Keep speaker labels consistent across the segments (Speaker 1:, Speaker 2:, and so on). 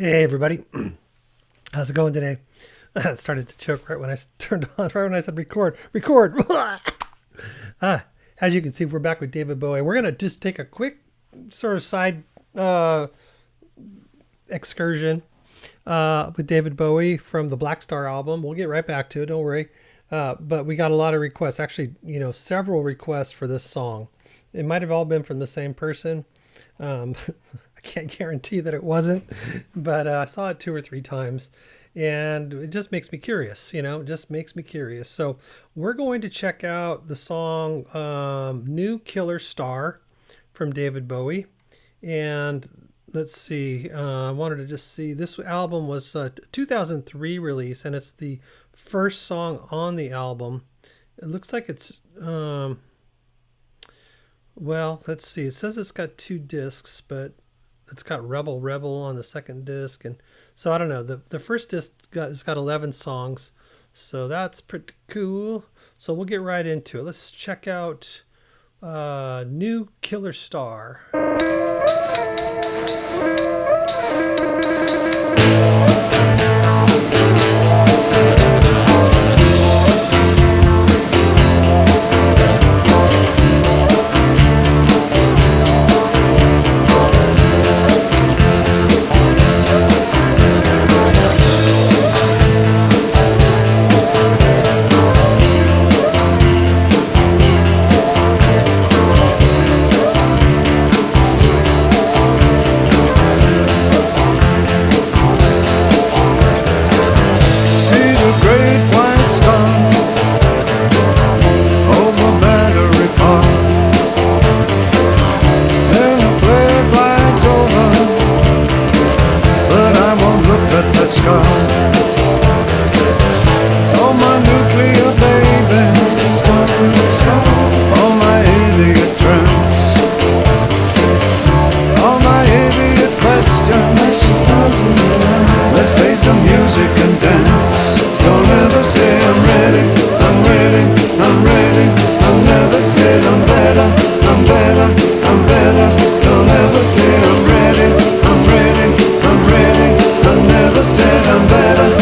Speaker 1: Hey everybody, how's it going today? I started to choke right when I turned on, right when I said record. As you can see, we're back with David Bowie. We're gonna just take a quick sort of side excursion with David Bowie from the Black Star album. We'll get right back to it, don't worry. But we got a lot of requests, actually, several requests for this song. It might have all been from the same person. I can't guarantee that it wasn't, but I saw it 2 or 3 times, and it just makes me curious, So we're going to check out the song New Killer Star from David Bowie. And let's see, I wanted to just see, this album was a 2003 release, and it's the first song on the album. It looks like it's... well, let's see. It says it's got 2 discs, but it's got Rebel Rebel on the second disc. And so I don't know. The first disc has got 11 songs. So that's pretty cool. So we'll get right into it. Let's check out New Killer Star.
Speaker 2: Let's face the music and dance. Don't ever say I'm ready, I'm ready, I'm ready. I'll never say I'm better, I'm better, I'm better. Don't ever say I'm ready, I'm ready, I'm ready. I'll never say I'm better.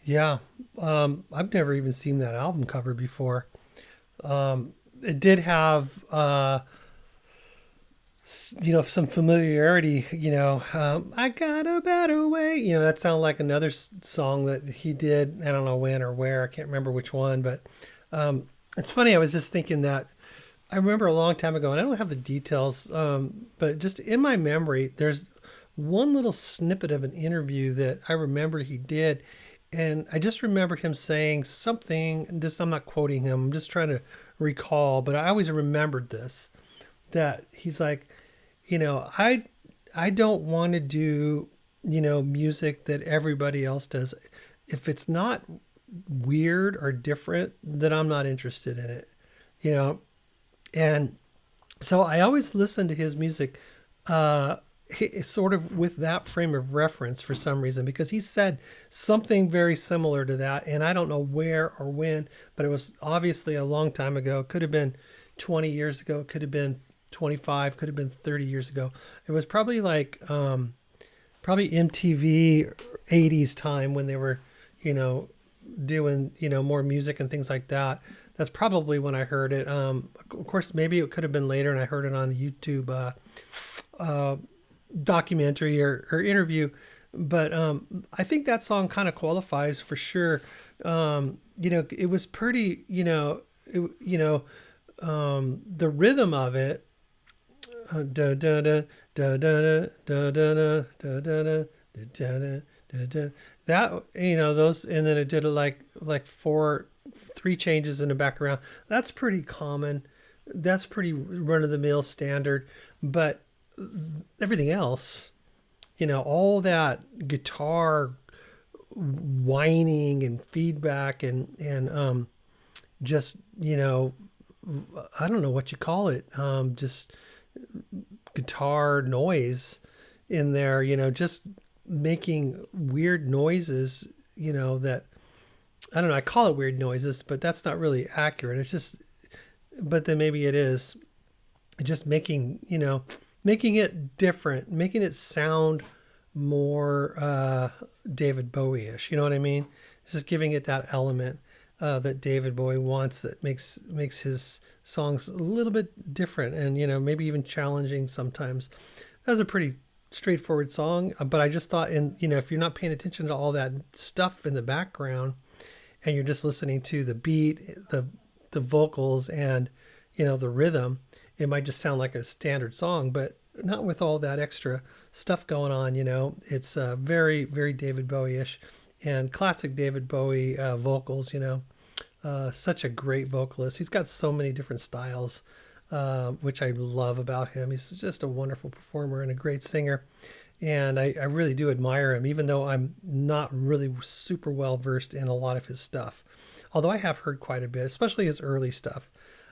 Speaker 1: Yeah. I've never even seen that album cover before. It did have, some familiarity, I got a better way. That sounded like another song that he did. I don't know when or where. I can't remember which one, but it's funny. I was just thinking that I remember a long time ago, and I don't have the details, but just in my memory, there's one little snippet of an interview that I remember he did, and I just remember him saying something. And just I'm not quoting him. I'm just trying to recall, but I always remembered this, that he's like, I don't want to do music that everybody else does. If it's not weird or different, then I'm not interested in it. You know, and so I always listen to his music, uh, sort of with that frame of reference for some reason, because he said something very similar to that. And I don't know where or when, but it was obviously a long time ago. It could have been 20 years ago, it could have been 25, could have been 30 years ago. It was probably like, probably MTV 80s time when they were, you know, doing, more music and things like that. That's probably when I heard it. Of course, maybe it could have been later, and I heard it on a YouTube uh, documentary or interview. But I think that song kind of qualifies for sure. It was pretty. The rhythm of it. Da da da da da da da da da da da da da. That those, and then it did like three changes in the background. That's pretty common. That's pretty run of the mill standard. But everything else, all that guitar whining and feedback and just I don't know what you call it, just guitar noise in there, just making weird noises, that I don't know. I call it weird noises, but that's not really accurate. It's just, but then maybe it is just making it different, making it sound more David Bowie-ish. You know what I mean? It's just giving it that element that David Bowie wants, that makes his songs a little bit different and maybe even challenging sometimes. That was a pretty straightforward song, but I just thought, if you're not paying attention to all that stuff in the background and you're just listening to the beat, the vocals, and the rhythm, it might just sound like a standard song, but not with all that extra stuff going on. It's very, very David Bowie-ish and classic David Bowie vocals. Such a great vocalist. He's got so many different styles, which I love about him. He's just a wonderful performer and a great singer. And I really do admire him, even though I'm not really super well versed in a lot of his stuff. Although I have heard quite a bit, especially his early stuff.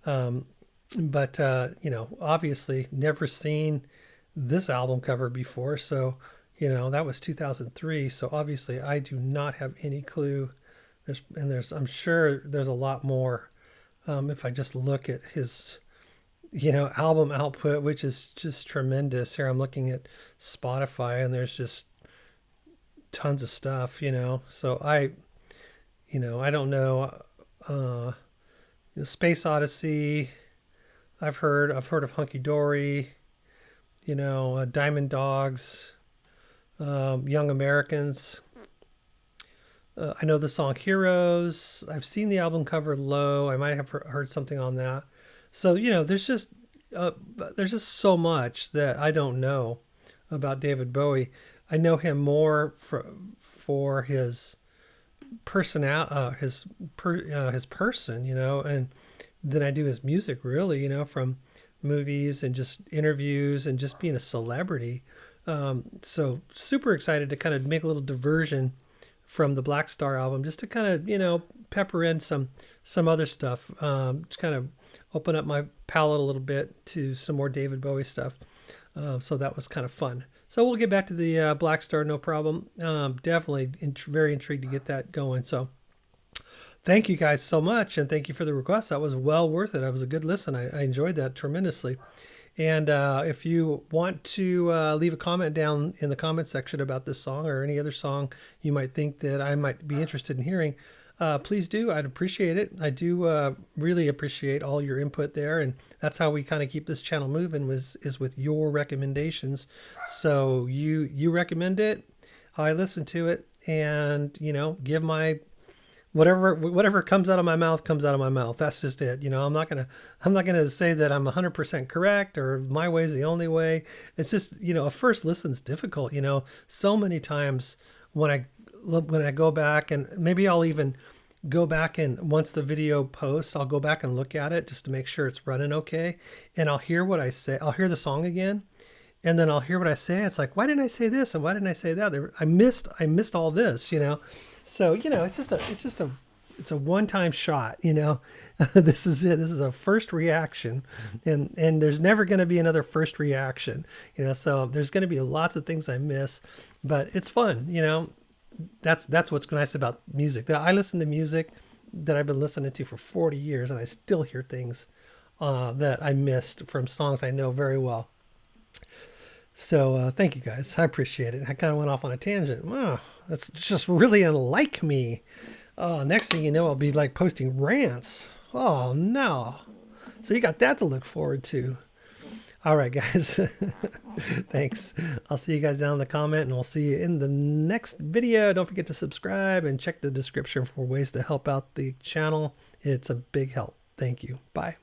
Speaker 1: But obviously never seen this album cover before. So, that was 2003. So obviously I do not have any clue. I'm sure there's a lot more. If I just look at his, album output, which is just tremendous. Here I'm looking at Spotify, and there's just tons of stuff. So I don't know. Space Odyssey. I've heard of Hunky Dory. Diamond Dogs, Young Americans. I know the song Heroes. I've seen the album cover Low. I might have heard something on that. So, there's just so much that I don't know about David Bowie. I know him more for his his person, and than I do his music, really, from movies and just interviews and just being a celebrity. So super excited to kind of make a little diversion from the Black Star album, just to kind of, pepper in some other stuff, just kind of open up my palette a little bit to some more David Bowie stuff. So that was kind of fun. So we'll get back to the Black Star, no problem. Definitely very intrigued to get that going. So thank you guys so much, and thank you for the request. That was well worth it. That was a good listen. I enjoyed that tremendously. And if you want to leave a comment down in the comment section about this song or any other song you might think that I might be interested in hearing, please do. I'd appreciate it. I do really appreciate all your input there, and that's how we kind of keep this channel moving. Is with your recommendations. So you recommend it, I listen to it, and give my whatever comes out of my mouth comes out of my mouth. That's just it. I'm not gonna say that I'm 100% correct or my way is the only way. It's just a first listen's difficult. So many times when I go back, and maybe I'll even go back, and once the video posts, I'll go back and look at it just to make sure it's running okay, and I'll hear what I say. I'll hear the song again, and then I'll hear what I say. It's like, why didn't I say this and why didn't I say that? I missed all this. So it's a one-time shot. This is it. This is a first reaction, and there's never going to be another first reaction. So there's going to be lots of things I miss, but it's fun. That's what's nice about music. I listen to music that I've been listening to for 40 years, and I still hear things that I missed from songs I know very well. So thank you guys. I appreciate it. I kind of went off on a tangent. Wow, that's just really unlike me. Next thing you know, I'll be like posting rants. Oh no. So you got that to look forward to. All right, guys. Thanks. I'll see you guys down in the comment, and we'll see you in the next video. Don't forget to subscribe and check the description for ways to help out the channel. It's a big help. Thank you. Bye.